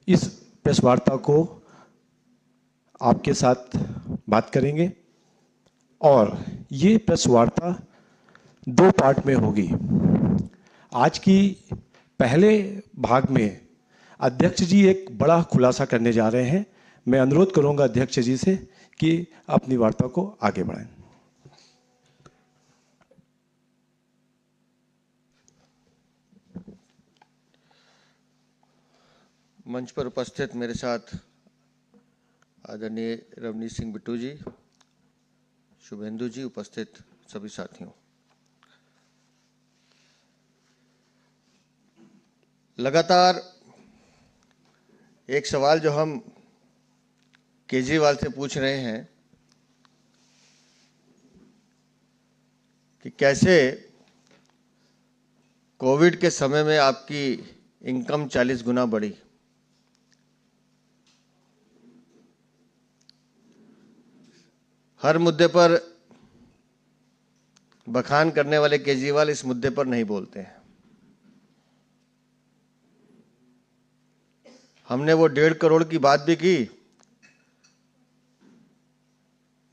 इस प्रेस वार्ता को आपके साथ बात करेंगे और ये प्रेस वार्ता 2 पार्ट में होगी। आज की पहले भाग में अध्यक्ष जी एक बड़ा खुलासा करने जा रहे हैं। मैं अनुरोध करूंगा अध्यक्ष जी से कि अपनी वार्ता को आगे बढ़ाएं। मंच पर उपस्थित मेरे साथ आदरणीय रवनीत सिंह बिट्टू जी, शुभेंदु जी, उपस्थित सभी साथियों, लगातार एक सवाल जो हम केजरीवाल से पूछ रहे हैं कि कैसे कोविड के समय में आपकी इनकम 40 गुना बढ़ी। हर मुद्दे पर बखान करने वाले केजरीवाल इस मुद्दे पर नहीं बोलते हैं। हमने वो 1.5 करोड़ की बात भी की,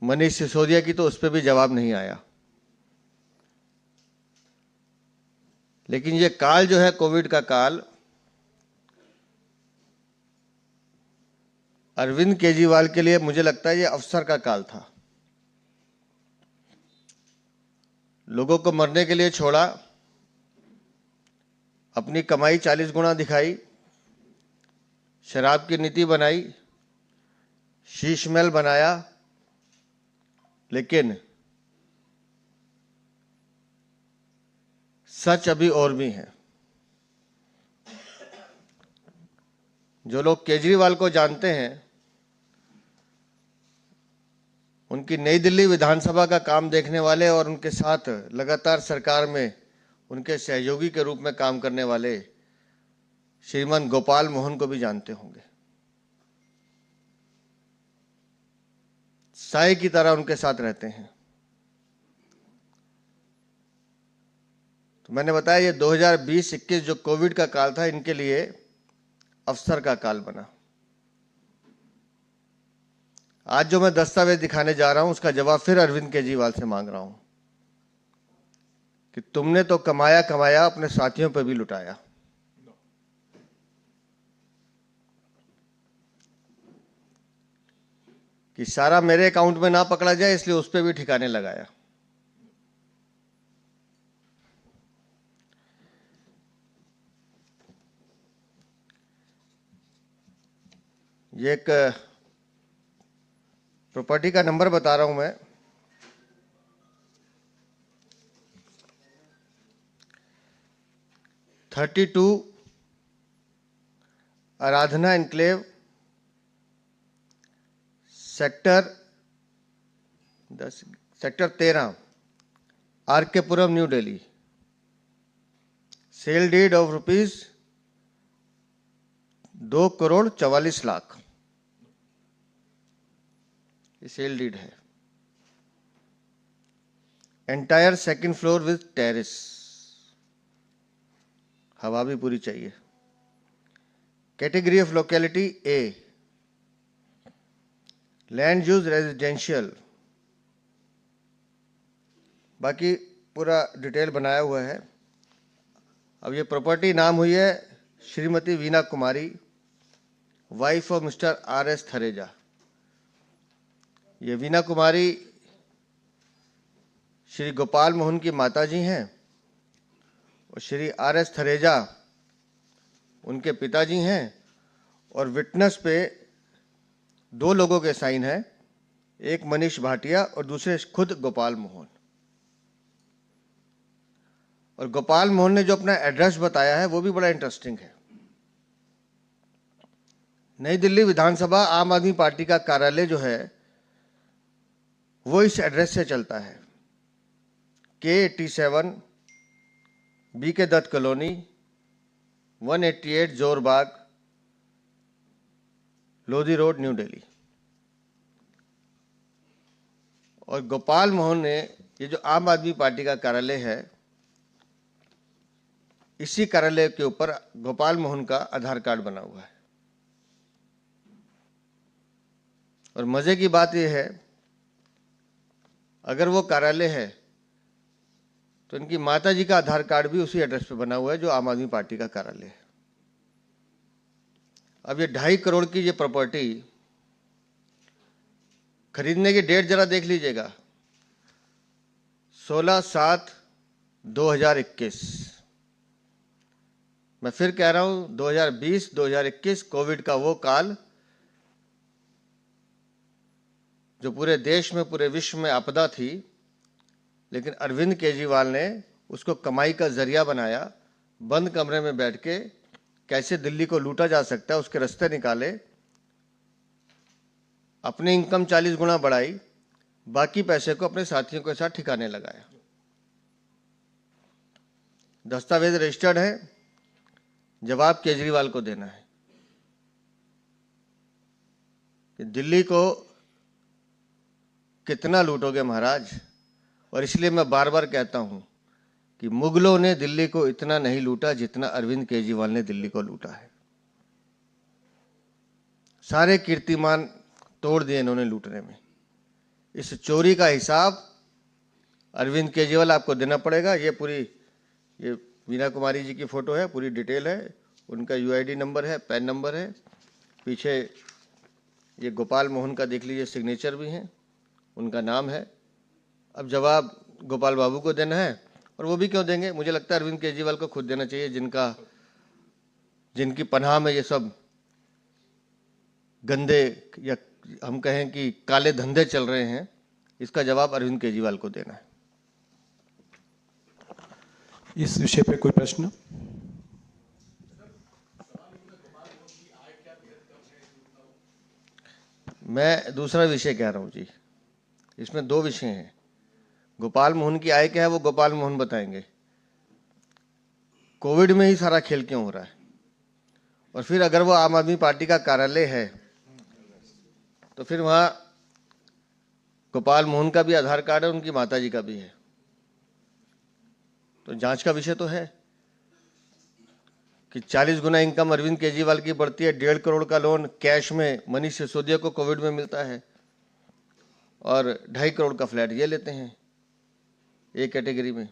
मनीष सिसोदिया की, तो उस पर भी जवाब नहीं आया। लेकिन ये काल जो है कोविड का काल, अरविंद केजरीवाल के लिए मुझे लगता है ये अवसर का काल था। लोगों को मरने के लिए छोड़ा, अपनी कमाई 40 गुना दिखाई, शराब की नीति बनाई, शीश महल बनाया, लेकिन सच अभी और भी है। जो लोग केजरीवाल को जानते हैं, उनकी नई दिल्ली विधानसभा का काम देखने वाले और उनके साथ लगातार सरकार में उनके सहयोगी के रूप में काम करने वाले श्रीमान गोपाल मोहन को भी जानते होंगे। साई की तरह उनके साथ रहते हैं। तो मैंने बताया ये 2020-21 जो कोविड का काल था, इनके लिए अवसर का काल बना। आज जो मैं दस्तावेज दिखाने जा रहा हूं, उसका जवाब फिर अरविंद केजरीवाल से मांग रहा हूं कि तुमने तो कमाया कमाया, अपने साथियों पर भी लुटाया। कि सारा मेरे अकाउंट में ना पकड़ा जाए, इसलिए उस पर भी ठिकाने लगाया। ये एक प्रॉपर्टी का नंबर बता रहा हूं मैं। (32) Aradhana enclave, sector 13, RK. Puram, new Delhi. Sale deed of rupees 2,44,00,000 ये सेल डीड है। Entire 2nd floor with terrace, हवा भी पूरी चाहिए। Category of locality A, land use residential. बाकी पूरा डिटेल बनाया हुआ है। अब ये प्रॉपर्टी नाम हुई है Shrimati Veena Kumari, wife of mister R.S. Thareja. ये वीना कुमारी श्री गोपाल मोहन की माताजी हैं और श्री R.S. थरेजा उनके पिताजी हैं। और विटनेस पे 2 लोगों के साइन हैं, एक मनीष भाटिया और दूसरे खुद गोपाल मोहन। और गोपाल मोहन ने जो अपना एड्रेस बताया है वो भी बड़ा इंटरेस्टिंग है। नई दिल्ली विधानसभा आम आदमी पार्टी का कार्यालय जो है वो इस एड्रेस से चलता है। K87 B.K. Dutt colony, 188 Jorbagh, Lodhi road, New Delhi. और गोपाल मोहन ने, ये जो आम आदमी पार्टी का कार्यालय है, इसी कार्यालय के ऊपर गोपाल मोहन का आधार कार्ड बना हुआ है। और मजे की बात यह है, अगर वो कार्यालय है तो इनकी माताजी का आधार कार्ड भी उसी एड्रेस पे बना हुआ है जो आम आदमी पार्टी का कार्यालय है। अब ये 2.5 करोड़ की ये प्रॉपर्टी खरीदने की डेट जरा देख लीजिएगा, 16/7/2021। मैं फिर कह रहा हूं, 2020-2021 कोविड का वो काल जो पूरे देश में, पूरे विश्व में आपदा थी, लेकिन अरविंद केजरीवाल ने उसको कमाई का जरिया बनाया। बंद कमरे में बैठ के कैसे दिल्ली को लूटा जा सकता है उसके रास्ते निकाले, अपनी इनकम 40 गुना बढ़ाई, बाकी पैसे को अपने साथियों के साथ ठिकाने लगाया। दस्तावेज रजिस्टर्ड है, जवाब केजरीवाल को देना है कि दिल्ली को कितना लूटोगे महाराज। और इसलिए मैं बार बार कहता हूं कि मुगलों ने दिल्ली को इतना नहीं लूटा जितना अरविंद केजरीवाल ने दिल्ली को लूटा है। सारे कीर्तिमान तोड़ दिए इन्होंने लूटने में। इस चोरी का हिसाब अरविंद केजरीवाल आपको देना पड़ेगा। ये पूरी, ये वीना कुमारी जी की फोटो है, पूरी डिटेल है, उनका यूआईडी नंबर है, पैन नंबर है, पीछे ये गोपाल मोहन का देख लीजिए, सिग्नेचर भी हैं, उनका नाम है। अब जवाब गोपाल बाबू को देना है, और वो भी क्यों देंगे, मुझे लगता है अरविंद केजरीवाल को खुद देना चाहिए, जिनकी पनाह में ये सब गंदे या हम कहें कि काले धंधे चल रहे हैं। इसका जवाब अरविंद केजरीवाल को देना है। इस विषय पे कोई प्रश्न? मैं दूसरा विषय कह रहा हूं जी, इसमें 2 विषय हैं। गोपाल मोहन की आय क्या है वो गोपाल मोहन बताएंगे। कोविड में ही सारा खेल क्यों हो रहा है? और फिर अगर वो आम आदमी पार्टी का कार्यालय है तो फिर वहां गोपाल मोहन का भी आधार कार्ड है, उनकी माताजी का भी है, तो जांच का विषय तो है कि 40 गुना इनकम अरविंद केजरीवाल की बढ़ती है, 1.5 करोड़ का लोन कैश में मनीष सिसोदिया को कोविड में मिलता है, और 2.5 करोड़ का फ्लैट ये लेते हैं एक कैटेगरी में।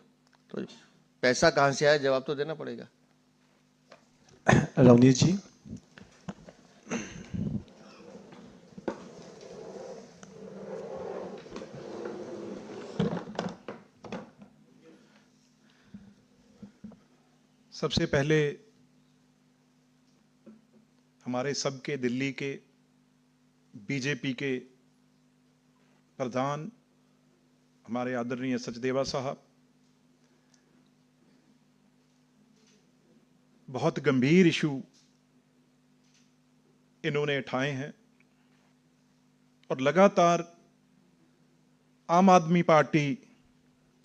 तो पैसा कहां से आया, जवाब तो देना पड़ेगा। रवनीत जी। सबसे पहले हमारे सबके दिल्ली के बीजेपी के प्रधान हमारे आदरणीय सचदेवा साहब बहुत गंभीर इशू इन्होंने उठाए हैं, और लगातार आम आदमी पार्टी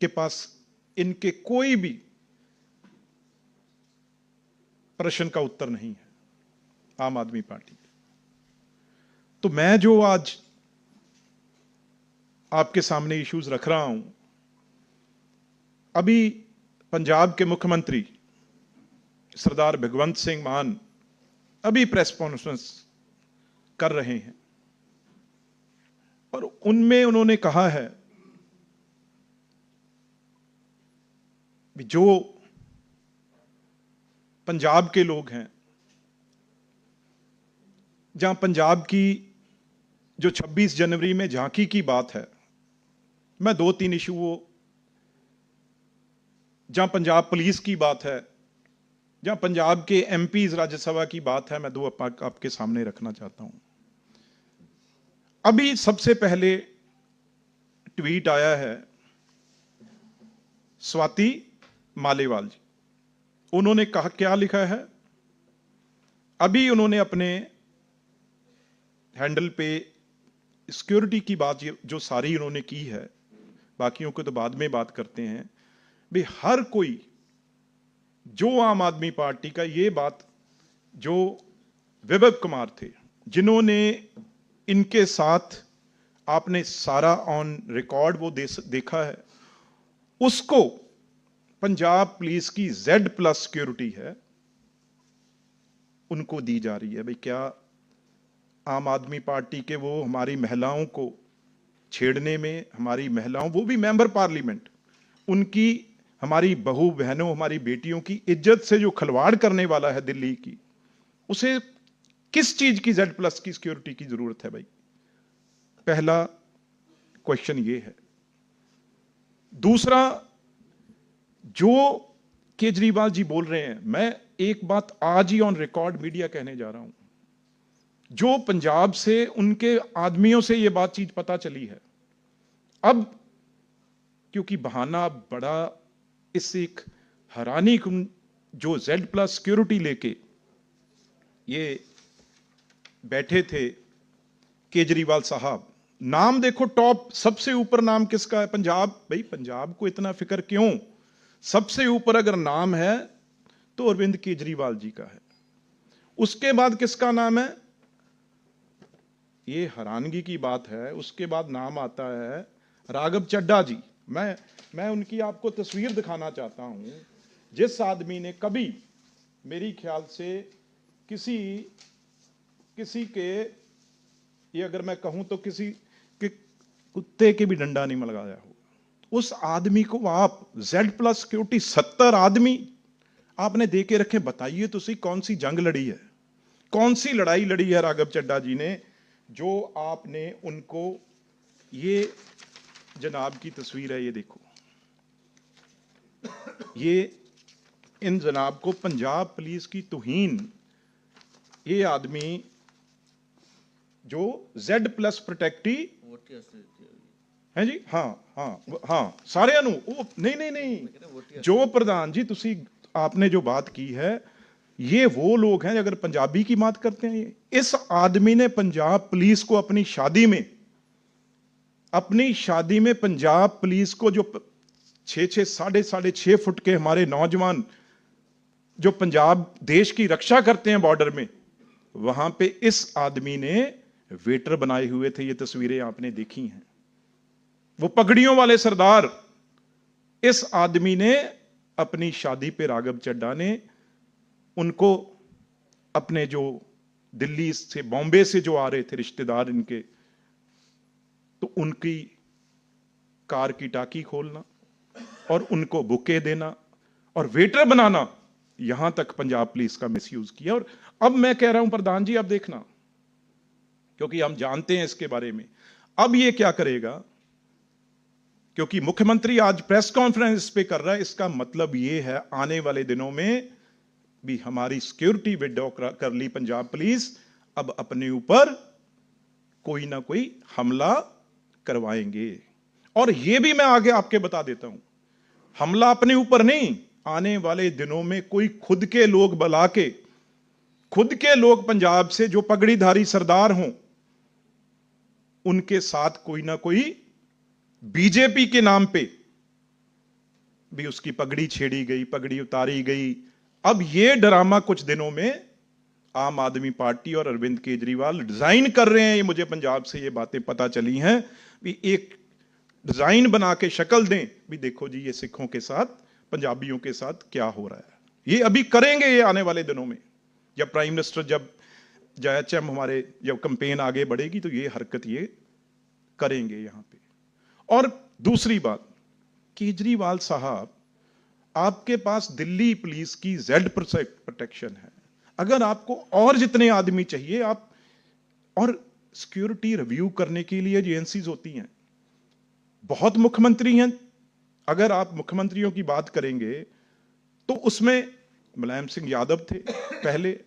के पास इनके कोई भी प्रश्न का उत्तर नहीं है, आम आदमी पार्टी। तो मैं जो आज आपके सामने इश्यूज रख रहा हूं, अभी पंजाब के मुख्यमंत्री सरदार भगवंत सिंह मान अभी प्रेस कॉन्फ्रेंस कर रहे हैं, और उनमें उन्होंने कहा है जो पंजाब के लोग हैं, जहां पंजाब की जो 26 जनवरी में झांकी की बात है, मैं 2-3 इशू वो, जहां पंजाब पुलिस की बात है, जहां पंजाब के एमपीज राज्यसभा की बात है, मैं 2 आपके सामने रखना चाहता हूं। अभी सबसे पहले ट्वीट आया है स्वाति मालेवाल जी, उन्होंने कहा, क्या लिखा है, अभी उन्होंने अपने हैंडल पे सिक्योरिटी की बात जो सारी उन्होंने की है, बाकियों को तो बाद में बात करते हैं, भी हर कोई जो आम आदमी पार्टी का, ये बात जो विभव कुमार थे जिन्होंने इनके साथ, आपने सारा ऑन रिकॉर्ड वो देखा है, उसको पंजाब पुलिस की Z+ सिक्योरिटी है, उनको दी जा रही है। भाई क्या आम आदमी पार्टी के वो हमारी महिलाओं को छेड़ने में, हमारी महिलाओं, वो भी मेंबर पार्लियामेंट, उनकी, हमारी बहू बहनों, हमारी बेटियों की इज्जत से जो खिलवाड़ करने वाला है दिल्ली की, उसे किस चीज की Z+ की सिक्योरिटी की जरूरत है भाई? पहला क्वेश्चन ये है। दूसरा, जो केजरीवाल जी बोल रहे हैं, मैं एक बात आज ही ऑन रिकॉर्ड मीडिया कहने जा रहा हूं, जो पंजाब से उनके आदमियों से यह बात चीज पता चली है, अब क्योंकि बहाना बड़ा, इससे एक हैरानी, जो Z+ सिक्योरिटी लेके ये बैठे थे केजरीवाल साहब, नाम देखो, टॉप सबसे ऊपर नाम किसका है? पंजाब। भाई पंजाब को इतना फिक्र क्यों? सबसे ऊपर अगर नाम है तो अरविंद केजरीवाल जी का है। उसके बाद किसका नाम है? ये हैरानगी की बात है, उसके बाद नाम आता है राघव चड्ढा जी। मैं उनकी आपको तस्वीर दिखाना चाहता हूं, जिस आदमी ने कभी, मेरी ख्याल से किसी के, ये अगर मैं कहूं तो किसी के कुत्ते के भी डंडा नहीं लगाया हो, उस आदमी को आप Z+ सिक्योरिटी 70 आदमी आपने दे के रखे। बताइए तो सही, कौन सी जंग लड़ी है, कौन सी लड़ाई लड़ी है राघव चड्ढा जी ने, जो आपने उनको, ये जनाब की तस्वीर है, ये देखो, ये इन जनाब को पंजाब पुलिस की तौहीन, ये आदमी जो Z+ प्रोटेक्टी है जी, हाँ सारे नहीं, जो प्रधान जी तुसी आपने जो बात की है, ये वो लोग हैं, अगर पंजाबी की बात करते हैं, इस आदमी ने पंजाब पुलिस को अपनी शादी में पंजाब पुलिस को, जो 6-6 साढ़े 6 फुट के हमारे नौजवान जो पंजाब देश की रक्षा करते हैं बॉर्डर में, वहां पे इस आदमी ने वेटर बनाए हुए थे। ये तस्वीरें आपने देखी हैं, वो पगड़ियों वाले सरदार, इस आदमी ने अपनी शादी पे, राघव चड्ढा ने उनको, अपने जो दिल्ली से, बॉम्बे से जो आ रहे थे रिश्तेदार इनके, तो उनकी कार की टाकी खोलना और उनको बुके देना और वेटर बनाना, यहां तक पंजाब पुलिस का मिसयूज किया। और अब मैं कह रहा हूं प्रधान जी, अब देखना, क्योंकि हम जानते हैं इसके बारे में, अब ये क्या करेगा, क्योंकि मुख्यमंत्री आज प्रेस कॉन्फ्रेंस पे कर रहा है, इसका मतलब ये है आने वाले दिनों में भी हमारी सिक्योरिटी विड्रॉ कर ली पंजाब पुलिस, अब अपने ऊपर कोई ना कोई हमला करवाएंगे। और ये भी मैं आगे आपके बता देता हूं, हमला अपने ऊपर नहीं, आने वाले दिनों में कोई खुद के लोग बुला के, खुद के लोग पंजाब से जो पगड़ीधारी सरदार हों, उनके साथ कोई ना कोई बीजेपी के नाम पे भी उसकी पगड़ी छेड़ी गई, पगड़ी उतारी गई। अब ये ड्रामा कुछ दिनों में आम आदमी पार्टी और अरविंद केजरीवाल डिजाइन कर रहे हैं। ये मुझे पंजाब से ये बातें पता चली हैं, भी एक डिजाइन बना के शक्ल दें, भी देखो जी ये सिखों के साथ, पंजाबियों के साथ क्या हो रहा है। ये अभी करेंगे, ये आने वाले दिनों में, जब प्राइम मिनिस्टर, जब जयचम हमारे, जब कैंपेन आगे बढ़ेगी, तो ये हरकत ये करेंगे यहां पे। और दूसरी बात, केजरीवाल साहब, आपके पास दिल्ली पुलिस की Z प्रोटेक्शन है, अगर आपको और जितने आदमी चाहिए आप, और सिक्योरिटी रिव्यू करने के लिए एजेंसीज होती हैं, बहुत मुख्यमंत्री हैं, अगर आप मुख्यमंत्रियों की बात करेंगे तो उसमें मुलायम सिंह यादव थे पहले,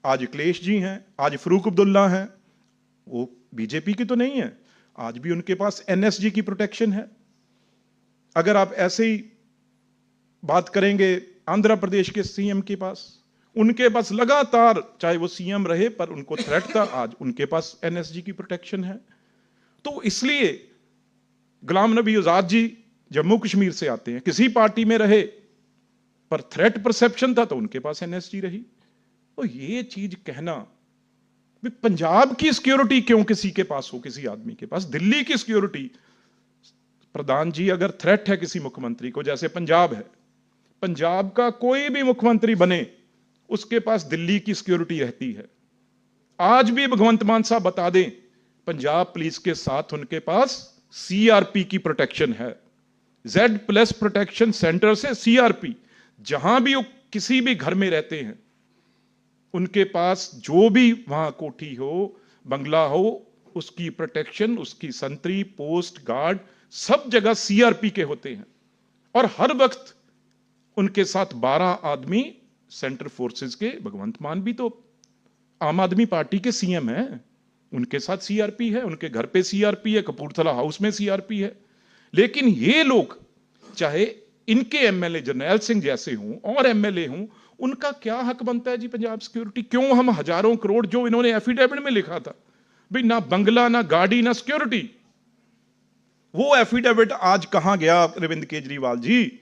आज अखिलेश जी हैं, आज फरूक अब्दुल्ला हैं, वो बीजेपी की तो नहीं है, आज भी उनके पास NSG की प्रोटेक्शन है। अगर आप ऐसे ही बात करेंगे आंध्र प्रदेश के CM के पास, उनके पास लगातार, चाहे वो CM रहे, पर उनको थ्रेट था, आज उनके पास NSG की प्रोटेक्शन है। तो इसलिए गुलाम नबी आजाद जी जम्मू कश्मीर से आते हैं, किसी पार्टी में रहे, पर थ्रेट परसेप्शन था तो उनके पास NSG रही। तो ये चीज कहना, पंजाब की सिक्योरिटी क्यों किसी के पास हो, किसी आदमी के पास, दिल्ली की सिक्योरिटी, प्रधान जी अगर थ्रेट है किसी मुख्यमंत्री को, जैसे पंजाब है, पंजाब का कोई भी मुख्यमंत्री बने, उसके पास दिल्ली की सिक्योरिटी रहती है। आज भी भगवंत मान साहब बता दें, पंजाब पुलिस के साथ उनके पास सीआरपी की प्रोटेक्शन है, Z+ प्रोटेक्शन सेंटर से सीआरपी। जहां भी वो किसी भी घर में रहते हैं, उनके पास जो भी वहां कोठी हो, बंगला हो, उसकी प्रोटेक्शन, उसकी संतरी, पोस्ट, गार्ड, सब जगह सीआरपी के होते हैं। और हर वक्त उनके साथ 12 आदमी सेंट्रल फोर्सेस के, भगवंत मान भी तो आम आदमी पार्टी के सीएम हैं, उनके साथ सीआरपी है, उनके घर पे सीआरपी है, कपूरथला हाउस में सीआरपी है। लेकिन ये लोग, चाहे इनके एमएलए जरनैल सिंह जैसे हों और एमएलए हों, उनका क्या हक बनता है जी पंजाब सिक्योरिटी? क्यों हम हजारों करोड़, जो इन्होंने एफिडेविट में लिखा था भाई, ना बंगला, ना गाड़ी, ना सिक्योरिटी, वो एफिडेविट आज कहां गया अरविंद केजरीवाल जी?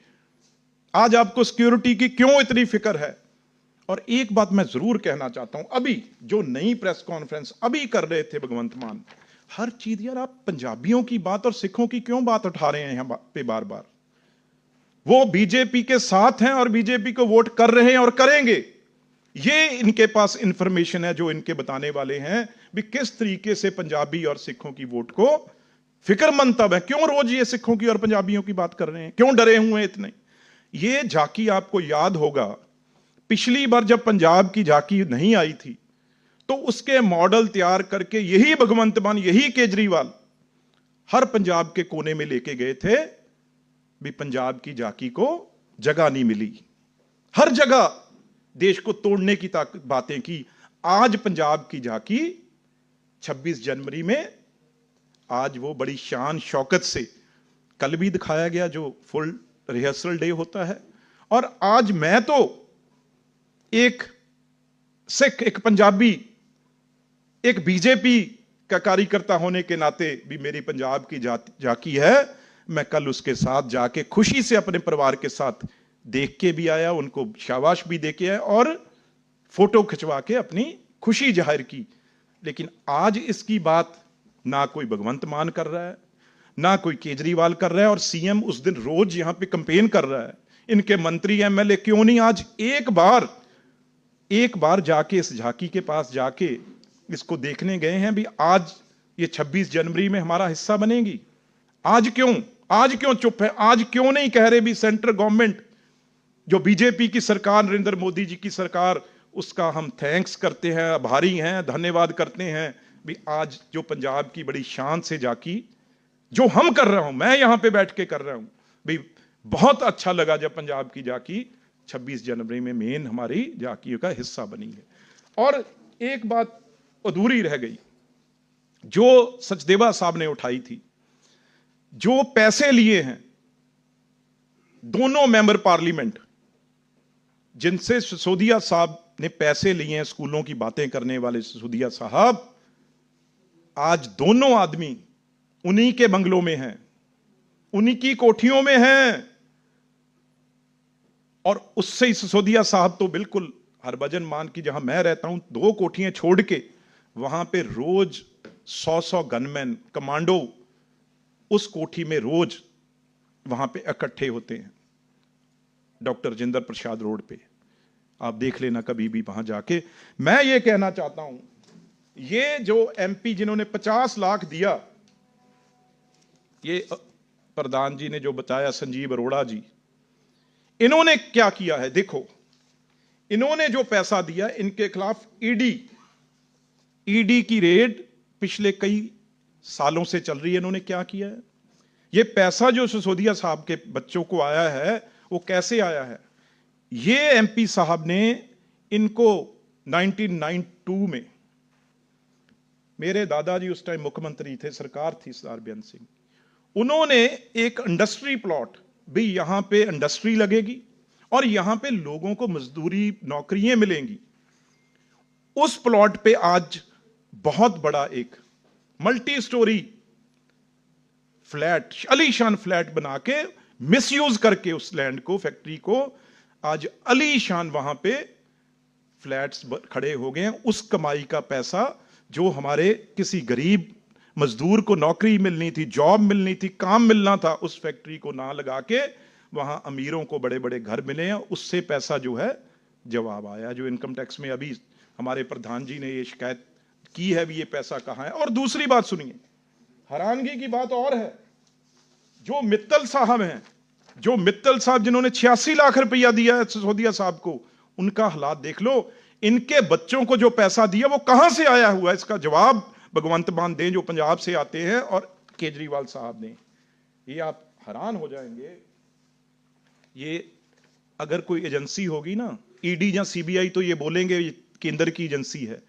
आज आपको सिक्योरिटी की क्यों इतनी फिक्र है? और एक बात मैं जरूर कहना चाहता हूं, अभी जो नई प्रेस कॉन्फ्रेंस अभी कर रहे थे भगवंत मान, हर चीज यार आप पंजाबियों की बात और सिखों की क्यों बात उठा रहे हैं यहां पे बार बार? वो बीजेपी के साथ हैं और बीजेपी को वोट कर रहे हैं और करेंगे। ये इनके पास इंफॉर्मेशन है जो इनके बताने वाले हैं भी किस तरीके से पंजाबी और सिखों की वोट को फिक्रमंद तब है। क्यों रोज ये सिखों की और पंजाबियों की बात कर रहे हैं? क्यों डरे हुए हैं इतने? ये झांकी आपको याद होगा, पिछली बार जब पंजाब की झांकी नहीं आई थी तो उसके मॉडल तैयार करके यही भगवंत मान, यही केजरीवाल हर पंजाब के कोने में लेके गए थे भी पंजाब की झांकी को जगह नहीं मिली। हर जगह देश को तोड़ने की बातें की। आज पंजाब की झांकी 26 जनवरी में, आज वो बड़ी शान शौकत से, कल भी दिखाया गया जो फुल रिहर्सल डे होता है। और आज मैं तो एक सिख, एक पंजाबी, एक बीजेपी का कार्यकर्ता होने के नाते भी मेरी पंजाब की झांकी है। मैं कल उसके साथ जाके खुशी से अपने परिवार के साथ देख के भी आया, उनको शाबाश भी दे के आया और फोटो खिंचवा के अपनी खुशी जाहिर की। लेकिन आज इसकी बात ना कोई भगवंत मान कर रहा है, ना कोई केजरीवाल कर रहा है, और सीएम उस दिन रोज यहां पे कंपेन कर रहा है। इनके मंत्री एमएलए क्यों नहीं आज एक बार जाके इस झांकी के पास जाके इसको देखने गए हैं भी आज ये 26 जनवरी में हमारा हिस्सा बनेगी? आज क्यों चुप है? आज क्यों नहीं कह रहे भी सेंट्रल गवर्नमेंट, जो बीजेपी की सरकार, नरेंद्र मोदी जी की सरकार, उसका हम थैंक्स करते हैं, आभारी हैं, धन्यवाद करते हैं भी आज जो पंजाब की बड़ी शान से झांकी जो हम कर रहा हूं, मैं यहां पे बैठ के कर रहा हूं भी, बहुत अच्छा लगा जब पंजाब की झांकी 26 जनवरी में मेन हमारी झांकियों का हिस्सा बनी है। और एक बात अधूरी रह गई जो सचदेवा साहब ने उठाई थी, जो पैसे लिए हैं दोनों मेंबर पार्लियामेंट जिनसे सिसोदिया साहब ने पैसे लिए हैं, स्कूलों की बातें करने वाले सिसोदिया साहब, आज दोनों आदमी उन्हीं के बंगलों में हैं, उन्हीं की कोठियों में हैं। और उससे ही सिसोदिया साहब तो बिल्कुल हरभजन मान की, जहां मैं रहता हूं 2 कोठियां छोड़ के, वहां पे रोज 100 गनमैन कमांडो उस कोठी में रोज वहां पे इकट्ठे होते हैं, डॉक्टर राजेंद्र प्रसाद रोड पे। आप देख लेना कभी भी वहां जाके। मैं ये कहना चाहता हूं, ये जो एमपी जिन्होंने 50 लाख दिया, ये प्रधान जी ने जो बताया, संजीव अरोड़ा जी, इन्होंने क्या किया है? देखो, इन्होंने जो पैसा दिया, इनके खिलाफ ईडी की रेड पिछले कई सालों से चल रही है। इन्होंने क्या किया है? ये पैसा जो सिसोदिया साहब के बच्चों को आया है, वो कैसे आया है? ये एमपी साहब ने इनको 1992 में, मेरे दादाजी उस टाइम मुख्यमंत्री थे, सरकार थी सरदार बेअंत सिंह, उन्होंने एक इंडस्ट्री प्लॉट भी, यहां पे इंडस्ट्री लगेगी और यहां पे लोगों को मजदूरी नौकरियां मिलेंगी। उस प्लॉट पे आज बहुत बड़ा एक मल्टी स्टोरी फ्लैट, अलीशान फ्लैट बना के, मिसयूज करके उस लैंड को, फैक्ट्री को, आज अलीशान वहां पे फ्लैट्स खड़े हो गए हैं। उस कमाई का पैसा जो हमारे किसी गरीब मजदूर को नौकरी मिलनी थी, जॉब मिलनी थी, काम मिलना था, उस फैक्ट्री को ना लगा के वहां अमीरों को बड़े बड़े घर मिले हैं। उससे पैसा जो है जवाब आया, जो इनकम टैक्स में अभी हमारे प्रधान जी ने ये शिकायत की है भी ये पैसा कहां है। और दूसरी बात सुनिए, हैरानगी की बात और है, जो मित्तल साहब हैं, जो मित्तल साहब जिन्होंने 86 लाख रुपया दिया है सिसोदिया साहब को, उनका हालात देख लो। इनके बच्चों को जो पैसा दिया वो कहां से आया हुआ है, इसका जवाब भगवंत मान दें जो पंजाब से आते हैं और केजरीवाल साहब ने। ये आप हैरान हो जाएंगे। ये अगर कोई एजेंसी होगी ना, ईडी या सीबीआई, तो ये बोलेंगे ये केंद्र की एजेंसी है।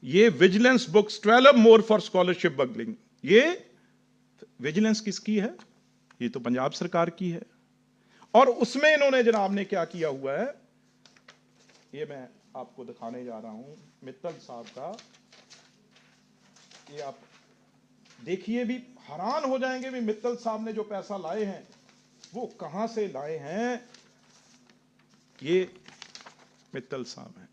ये vigilance books 12 more for scholarship bungling, ये विजिलेंस किसकी है? ये तो पंजाब सरकार की है। और उसमें इन्होंने जनाब ने क्या किया हुआ है, ये मैं आपको दिखाने जा रहा हूं मित्तल साहब का। ये आप देखिए, भी हैरान हो जाएंगे भी मित्तल साहब ने जो पैसा लाए हैं वो कहां से लाए हैं। ये मित्तल साहब हैं।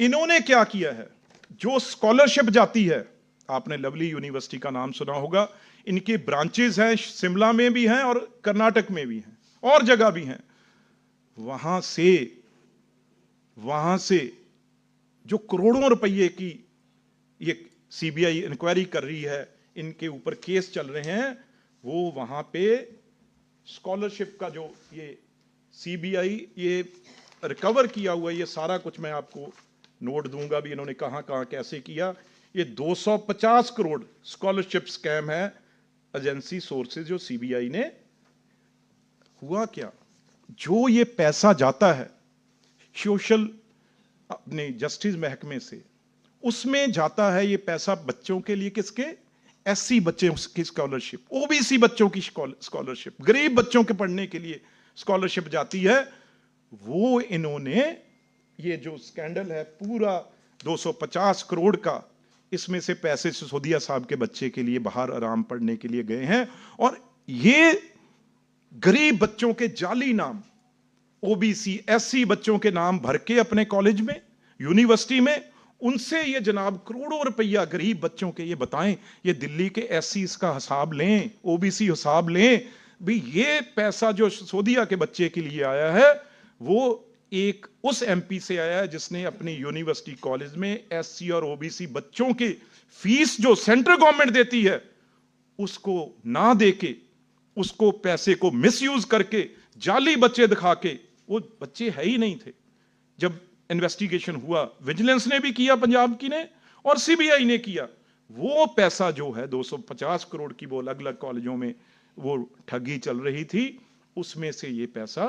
इन्होंने क्या किया है, जो स्कॉलरशिप जाती है, आपने लवली यूनिवर्सिटी का नाम सुना होगा, इनके ब्रांचेस हैं, शिमला में भी हैं और कर्नाटक में भी हैं और जगह भी हैं। वहां से जो करोड़ों रुपए की ये सीबीआई इंक्वायरी कर रही है, इनके ऊपर केस चल रहे हैं, वो वहां पे स्कॉलरशिप का जो ये सीबीआई ये रिकवर किया हुआ, ये सारा कुछ मैं आपको नोट दूंगा भी, इन्होंने कहां कहां कैसे किया। ये 250 करोड़ स्कॉलरशिप स्कैम है, एजेंसी सोर्सेज जो सीबीआई ने। हुआ क्या, जो ये पैसा जाता है सोशल अपने जस्टिस महकमे से, उसमें जाता है ये पैसा बच्चों के लिए, किसके? एससी बच्चों की स्कॉलरशिप, ओबीसी बच्चों की स्कॉलरशिप, गरीब बच्चों के पढ़ने के लिए स्कॉलरशिप जाती है। वो इन्होंने ये जो स्कैंडल है पूरा 250 करोड़ का, इसमें से पैसे सिसोदिया साहब के बच्चे के लिए बाहर आराम पढ़ने के लिए गए हैं। और ये गरीब बच्चों के जाली नाम, ओबीसी एससी बच्चों के नाम भर के अपने कॉलेज में, यूनिवर्सिटी में, उनसे ये जनाब करोड़ों रुपया गरीब बच्चों के, ये बताएं, ये दिल्ली के एससी इसका हिसाब लें, ओबीसी हिसाब लें भी। ये पैसा जो सिसोदिया के बच्चे के लिए आया है वो एक उस एमपी से आया है जिसने अपनी यूनिवर्सिटी कॉलेज में एससी और ओबीसी बच्चों के फीस जो सेंट्रल गवर्नमेंट देती है उसको ना देके, उसको पैसे को मिसयूज करके, जाली बच्चे दिखा के, वो बच्चे है ही नहीं थे। जब इन्वेस्टिगेशन हुआ, विजिलेंस ने भी किया पंजाब की ने और सीबीआई ने किया, वो पैसा जो है 250 करोड़ की, वो अलग अलग कॉलेजों में वो ठगी चल रही थी, उसमें से ये पैसा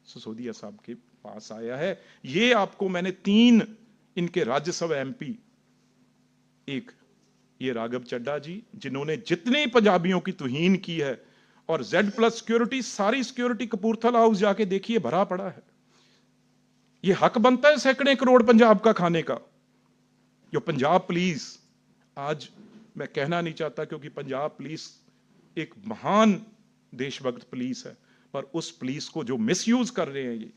सिसोदिया साहब के पास आया है। ये आपको मैंने 3 इनके राज्यसभा एमपी, एक ये राघव चड्ढा जी जिन्होंने जितनी पंजाबियों की तुहीन की है, और Z+ सिक्योरिटी, सारी सिक्योरिटी कपूरथला हाउस जाके देखिए भरा पड़ा है। ये हक बनता है सैकड़े करोड़ पंजाब का खाने का। जो पंजाब पुलिस, आज मैं कहना नहीं चाहता क्योंकि पंजाब पुलिस एक महान देशभक्त पुलिस है, पर उस पुलिस को जो मिसयूज कर रहे हैं ये।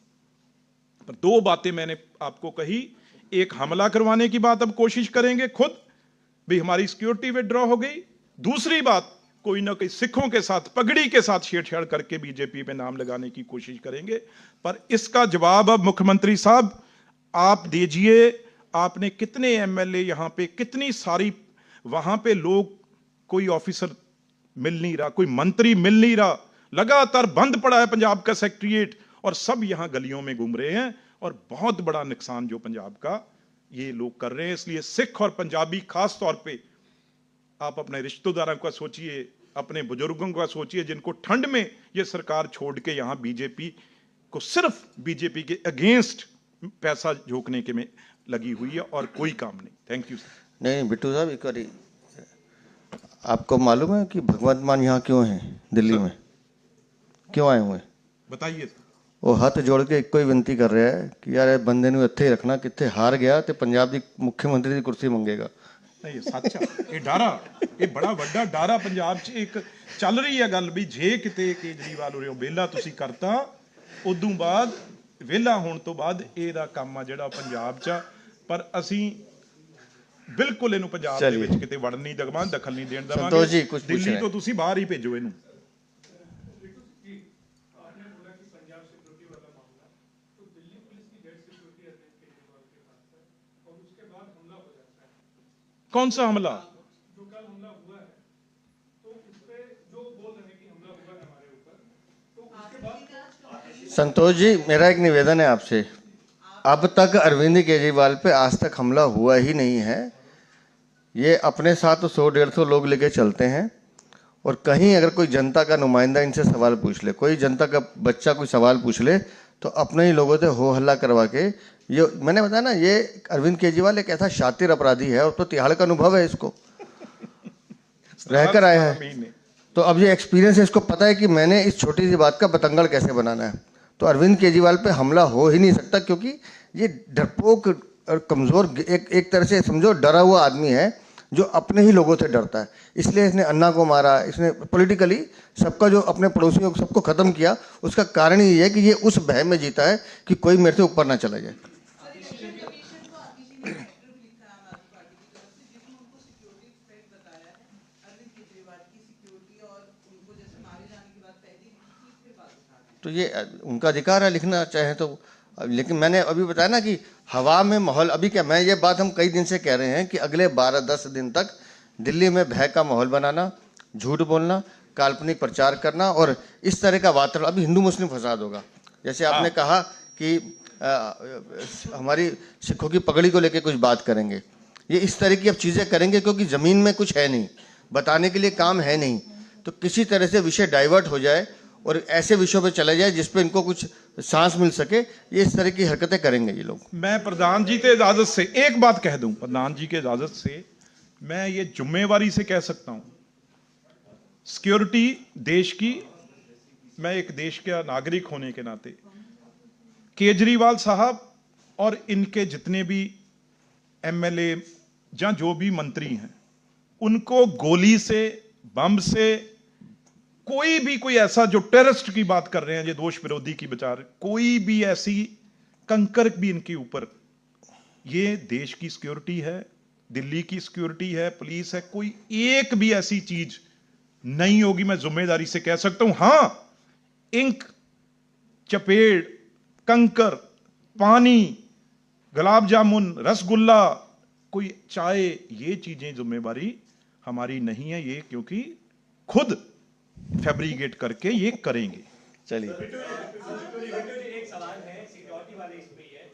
पर 2 बातें मैंने आपको कही, एक हमला करवाने की बात अब कोशिश करेंगे खुद भी, हमारी सिक्योरिटी विड्रॉ हो गई। दूसरी बात, कोई ना कोई सिखों के साथ, पगड़ी के साथ छेड़छाड़ करके बीजेपी पे नाम लगाने की कोशिश करेंगे। पर इसका जवाब अब मुख्यमंत्री साहब आप दीजिए। आपने कितने एमएलए यहां पे, कितनी सारी वहां पे लोग, कोई ऑफिसर मिल नहीं रहा, कोई मंत्री मिल नहीं रहा, लगातार बंद पड़ा है पंजाब का सेक्रेटरीट, और सब यहां गलियों में घूम रहे हैं। और बहुत बड़ा नुकसान जो पंजाब का ये लोग कर रहे हैं। इसलिए सिख और पंजाबी खास तौर पे, आप अपने रिश्तेदारों का सोचिए, अपने बुजुर्गों का सोचिए, जिनको ठंड में ये सरकार छोड़ के यहां बीजेपी को, सिर्फ बीजेपी के अगेंस्ट पैसा झोंकने के में लगी हुई है और कोई काम नहीं। Thank you sir. नहीं बिट्टू साहब, एक बारी आपको मालूम है कि भगवंत मान यहाँ क्यों है, दिल्ली में क्यों आए हुए हैं? बताइए। वो हाथ जोड़ के एक ही विनती कर रहा है कि यार ਇਹ ਬੰਦੇ ਨੂੰ ਇੱਥੇ ਹੀ ਰੱਖਣਾ, ਕਿੱਥੇ ਹਾਰ ਗਿਆ ਤੇ ਪੰਜਾਬ ਦੀ ਮੁੱਖ ਮੰਤਰੀ ਦੀ ਕੁਰਸੀ ਮੰਗੇਗਾ। नहीं सच है, ये डारा, ये बड़ा ਵੱਡਾ डारा पंजाब च एक चल रही है गल भी, जे किते केजरीवाल उरे वेला तुसी करता, उदों बाद वेला होने तो बाद ਇਹਦਾ ਕੰਮ ਆ ਜਿਹੜਾ पंजाब च, पर ਅਸੀਂ ਬਿਲਕੁਲ ਇਹਨੂੰ ਪੰਜਾਬ ਦੇ ਵਿੱਚ ਕਿਤੇ ਵੜਨ ਨਹੀਂ ਦਵਾਂਗੇ, ਦਖਲ ਨਹੀਂ ਦੇਣ ਦਵਾਂਗੇ। ਸੰਤੋਸ਼ ਜੀ ਕੁਝ ਦਿੱਲੀ ਤੋਂ ਤੁਸੀਂ ਬਾਹਰ ਹੀ ਭੇਜੋ ਇਹਨੂੰ। कौन सा हमला? संतोष जी, मेरा एक निवेदन है आपसे, अब तक अरविंद केजरीवाल पे आज तक हमला हुआ ही नहीं है। ये अपने साथ 100-150 लोग लेके चलते हैं, और कहीं अगर कोई जनता का नुमाइंदा इनसे सवाल पूछ ले, कोई जनता का बच्चा कोई सवाल पूछ ले, तो अपने ही लोगों से हो हल्ला करवा के, ये मैंने बताया ना, ये अरविंद केजरीवाल एक ऐसा शातिर अपराधी है, और तो तिहाड़ का अनुभव है, इसको रहकर आया है, तो अब ये एक्सपीरियंस है, इसको पता है कि मैंने इस छोटी सी बात का बतंगड़ कैसे बनाना है। तो अरविंद केजरीवाल पे हमला हो ही नहीं सकता, क्योंकि ये डरपोक और कमज़ोर, एक तरह से समझो डरा हुआ आदमी है, जो अपने ही लोगों से डरता है। इसलिए इसने अन्ना को मारा, इसने पॉलिटिकली सबका जो अपने पड़ोसियों को सबको ख़त्म किया। उसका कारण ये है कि ये उस भय में जीता है कि कोई मेरे से ऊपर ना चला जाए। तो ये उनका अधिकार है लिखना चाहे तो, लेकिन मैंने अभी बताया ना कि हवा में माहौल अभी क्या, मैं ये बात हम कई दिन से कह रहे हैं कि अगले 12-10 दिन तक दिल्ली में भय का माहौल बनाना, झूठ बोलना, काल्पनिक प्रचार करना, और इस तरह का वातावरण, अभी हिंदू मुस्लिम फसाद होगा। जैसे आपने कहा कि हमारी सिखों की पगड़ी को लेकर कुछ बात करेंगे, ये इस तरह की अब चीज़ें करेंगे, क्योंकि ज़मीन में कुछ है नहीं, बताने के लिए काम है नहीं, तो किसी तरह से विषय डाइवर्ट हो जाए और ऐसे विषयों पे चला जाए जिस पे इनको कुछ सांस मिल सके। ये इस तरह की हरकतें करेंगे ये लोग। मैं प्रधान जी के इजाजत से एक बात कह दूं, प्रधान जी के इजाजत से मैं ये जिम्मेवारी से कह सकता हूं, सिक्योरिटी देश की, मैं एक देश का नागरिक होने के नाते, केजरीवाल साहब और इनके जितने भी एमएलए या जो भी मंत्री हैं, उनको गोली से, बम से, कोई ऐसा जो टेररिस्ट की बात कर रहे हैं, ये दोष विरोधी की विचार, कोई भी ऐसी कंकर भी इनके ऊपर, ये देश की सिक्योरिटी है, दिल्ली की सिक्योरिटी है, पुलिस है, कोई एक भी ऐसी चीज नहीं होगी, मैं जिम्मेदारी से कह सकता हूं। हां, इंक, चपेड़, कंकर, पानी, गुलाब जामुन, रसगुल्ला, कोई चाय, ये चीजें जिम्मेवारी हमारी नहीं है, ये क्योंकि खुद फैब्रिकेट करके ये करेंगे। चलिए, एक सवाल है सिक्योरिटी वाले इस पे है।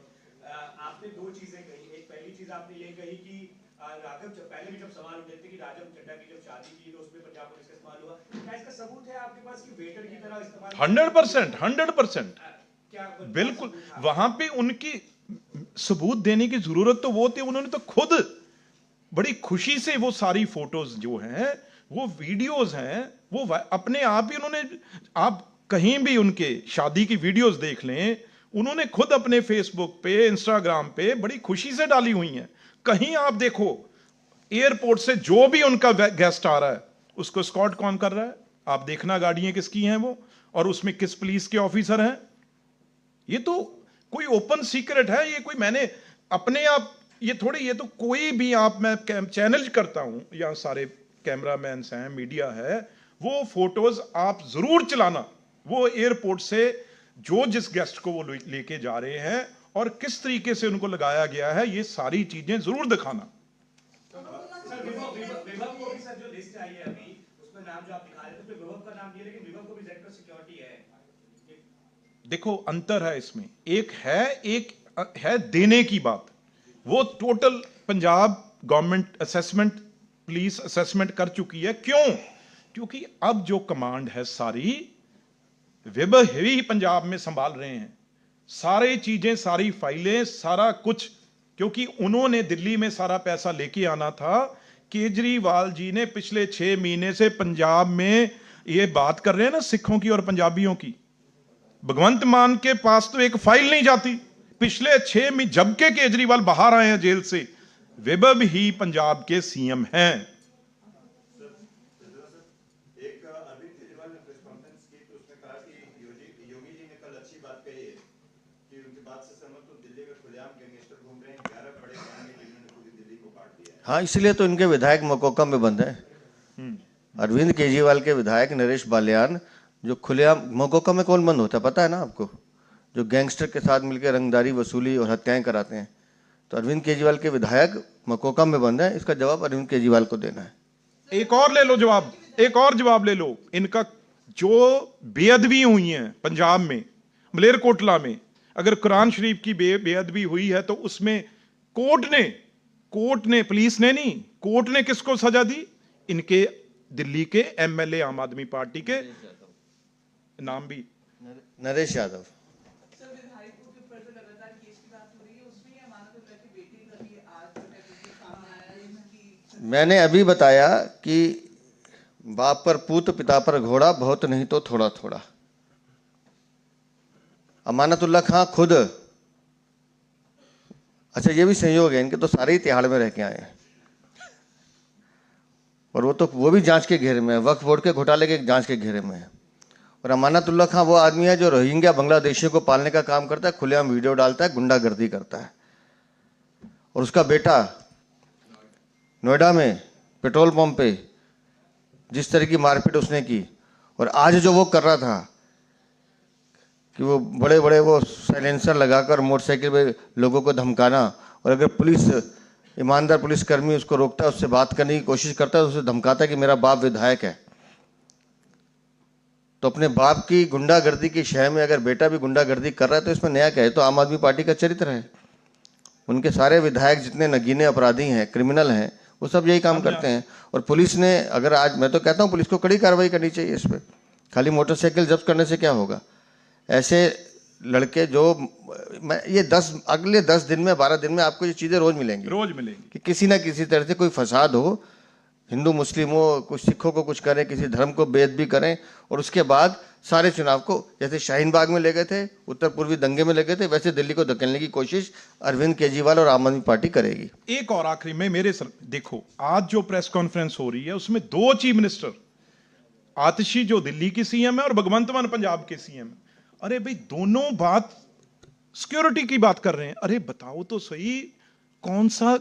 आपने दो चीजें कही, एक पहली चीज आपने ये कही कि राघव, जब पहले भी जब सवाल उठे थे कि राघव चड्ढा की जब शादी की तो उसमें पंजाब पुलिस का इस्तेमाल हुआ, क्या इसका सबूत है आपके पास कि वेटर की तरह इस्तेमाल? 100%। क्या बिल्कुल, वहां पे उनकी सबूत देने की जरूरत तो वो थी, उन्होंने तो खुद बड़ी खुशी से वो सारी फोटोज जो हैं, वो वीडियोस हैं, वो अपने आप ही उन्होंने, आप कहीं भी उनके शादी की वीडियोस देख लें, उन्होंने खुद अपने फेसबुक पे, इंस्टाग्राम पे बड़ी खुशी से डाली हुई हैं। कहीं आप देखो, एयरपोर्ट से जो भी उनका गेस्ट आ रहा है, उसको स्कॉट कौन कर रहा है, आप देखना गाड़ियां किसकी हैं वो, और उसमें किस पुलिस के ऑफिसर हैं। ये तो कोई ओपन सीक्रेट है, ये कोई मैंने अपने आप, ये थोड़ी, ये तो कोई भी आप, मैं चैलेंज करता हूं, यहाँ सारे कैमरामैन हैं, मीडिया है, वो फोटोज आप जरूर चलाना, वो एयरपोर्ट से जो जिस गेस्ट को वो लेके जा रहे हैं और किस तरीके से उनको लगाया गया है, ये सारी चीजें जरूर दिखाना। विभव को भी सर जो लिस्ट आई है अभी, उसमें नाम जो आप दिखा रहे थे, तो विभव का नाम दिया, लेकिन विभव को भी सेक्टर सिक्योरिटी है। देखो अंतर है इसमें, एक है देने की बात, वो total Punjab government assessment, police assessment कर चुकी है। क्यों? क्योंकि अब जो कमांड है सारी विभव ही पंजाब में संभाल रहे हैं, सारी चीजें, सारी फाइलें, सारा कुछ, क्योंकि उन्होंने दिल्ली में सारा पैसा लेके आना था। केजरीवाल जी ने पिछले 6 महीने से पंजाब में ये बात कर रहे हैं ना, सिखों की और पंजाबियों की, भगवंत मान के पास तो एक फाइल नहीं जाती। पिछले 6 महीने जब के केजरीवाल बाहर आए हैं जेल से, विभव ही पंजाब के सीएम हैं। हाँ, इसलिए तो इनके विधायक मकोका में बंद है। अरविंद केजरीवाल के विधायक नरेश बालियान जो खुलेआम, मकोका में कौन बंद होता है पता है ना आपको, जो गैंगस्टर के साथ मिलकर रंगदारी वसूली और हत्याएं कराते हैं। तो अरविंद केजरीवाल के विधायक मकोका में बंद है, इसका जवाब अरविंद केजरीवाल को देना है। एक और ले लो जवाब, एक और जवाब ले लो। इनका जो बेअदबी हुई है पंजाब में मलेरकोटला में, अगर कुरान शरीफ की बेअदबी हुई है तो उसमें कोर्ट ने, पुलिस ने नहीं, कोर्ट ने किसको सजा दी? इनके दिल्ली के एमएलए आम आदमी पार्टी के, नाम भी नरेश यादव। मैंने अभी बताया कि बाप पर पूत पिता पर घोड़ा, बहुत नहीं तो थोड़ा थोड़ा। अमानतुल्लाह खां खुद, अच्छा ये भी संयोग है, इनके तो सारे ही तिहाड़ में रह के आए हैं और वो भी जांच के घेरे में है, वक्फ बोर्ड के घोटाले के जांच के घेरे में है। और अमानतुल्लाह खां वो आदमी है जो रोहिंग्या बांग्लादेशियों को पालने का काम करता है, खुलेआम वीडियो डालता है, गुंडागर्दी करता है। और उसका बेटा नोएडा में पेट्रोल पंप पे जिस तरह की मारपीट उसने की, और आज जो वो कर रहा था कि वो बड़े बड़े वो साइलेंसर लगाकर मोटरसाइकिल पे लोगों को धमकाना, और अगर पुलिस, ईमानदार पुलिसकर्मी उसको रोकता है, उससे बात करने की कोशिश करता है, उसे धमकाता है कि मेरा बाप विधायक है। तो अपने बाप की गुंडागर्दी की शह में अगर बेटा भी गुंडागर्दी कर रहा है तो इसमें नया क्या है? तो आम आदमी पार्टी का चरित्र है। उनके सारे विधायक जितने नगीने अपराधी हैं, क्रिमिनल हैं, वो सब यही काम करते हैं। और पुलिस ने, अगर आज मैं तो कहता हूँ पुलिस को कड़ी कार्रवाई करनी चाहिए इस पर। खाली मोटरसाइकिल जब्त करने से क्या होगा? ऐसे लड़के जो ये अगले 10 दिन में, 12 दिन में आपको ये चीज़ें रोज मिलेंगी कि किसी ना किसी तरह से कोई फसाद हो, हिंदू मुस्लिम हो, कुछ सिखों को कुछ करें, किसी धर्म को बेइज्जती करें, और उसके बाद सारे चुनाव को, जैसे शाहीन बाग में ले गए थे, उत्तर पूर्वी दंगे में ले गए थे, वैसे दिल्ली को धकेलने की कोशिश अरविंद केजरीवाल और आम आदमी पार्टी करेगी। एक और आखिरी में मेरे सर, देखो आज जो प्रेस कॉन्फ्रेंस हो रही है उसमें 2 चीफ मिनिस्टर, आतिशी जो दिल्ली की सीएम है और भगवंत मान पंजाब के सीएम है। अरे भाई दोनों बात सिक्योरिटी की बात कर रहे हैं। अरे बताओ तो सही, कौन सा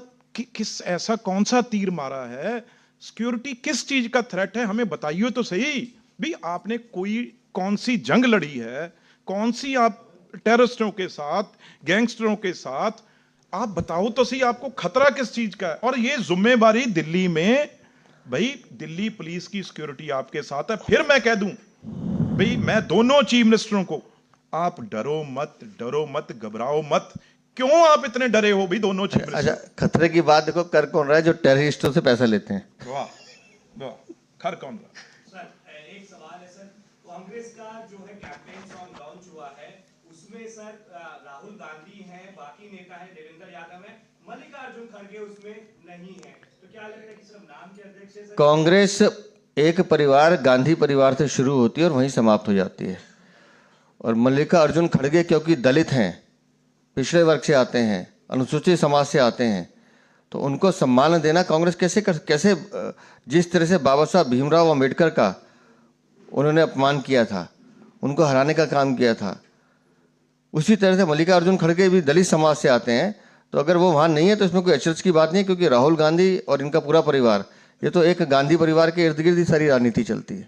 ऐसा कौन सा तीर मारा है? सिक्योरिटी किस चीज का थ्रेट है, हमें बताइए तो सही। भाई आपने कौन सी जंग लड़ी है, कौन सी आप टेररिस्टों के साथ, गैंगस्टरों के साथ, आप बताओ तो सही, आपको खतरा किस चीज का है? और ये जिम्मेवारी दिल्ली में, भाई दिल्ली पुलिस की सिक्योरिटी आपके साथ है। फिर मैं कह दूं भाई, मैं दोनों चीफ मिनिस्टरों को, आप डरो मत, घबराओ मत। क्यों आप इतने डरे हो भी दोनों चीफ मिनिस्टर? अच्छा, खतरे की बात देखो, कर कौन रहा है? जो टेररिस्टों से पैसा लेते हैं। वाह वाह, खर कौन रहा? सर एक सवाल है सर, कांग्रेस का जो है कैंपेन सॉन्ग लॉन्च हुआ है, उसमें सर राहुल गांधी हैं, बाकी नेता हैं, देवेंद्र यादव हैं, मल्लिकार्जुन खड़गे उसमें नहीं है, तो क्या लगता है कि सिर्फ नाम के अध्यक्ष है? कांग्रेस एक परिवार, गांधी परिवार से शुरू होती है और वहीं समाप्त हो जाती है। और मल्लिकार्जुन खड़गे क्योंकि दलित हैं, पिछड़े वर्ग से आते हैं, अनुसूचित समाज से आते हैं, तो उनको सम्मान देना कांग्रेस कैसे जिस तरह से बाबा साहब भीमराव अम्बेडकर का उन्होंने अपमान किया था, उनको हराने का काम किया था, उसी तरह से मल्लिकार्जुन खड़गे भी दलित समाज से आते हैं। तो अगर वो वहाँ नहीं है तो इसमें कोई अचरज की बात नहीं, क्योंकि राहुल गांधी और इनका पूरा परिवार, ये तो एक गांधी परिवार के इर्द गिर्द ही सारी राजनीति चलती है।